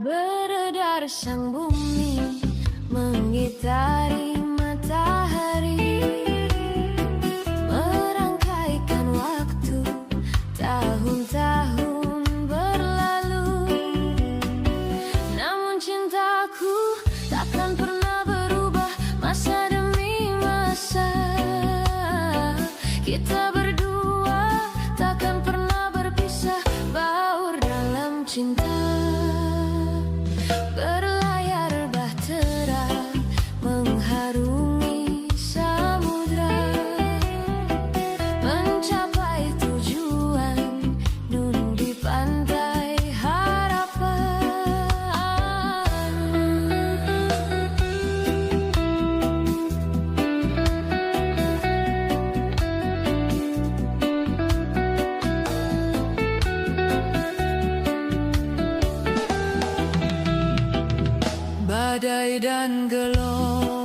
Beredar sang bumi mengitari matahari, merangkaikan waktu, tahun-tahun berlalu. Namun cintaku takkan pernah berubah, masa demi masa. Kita berdua takkan pernah berpisah, baur dalam cinta. Berlayar bahtera mengharungi samudra, mencapai tujuan nun di pantai harapan. Badai dan gelombang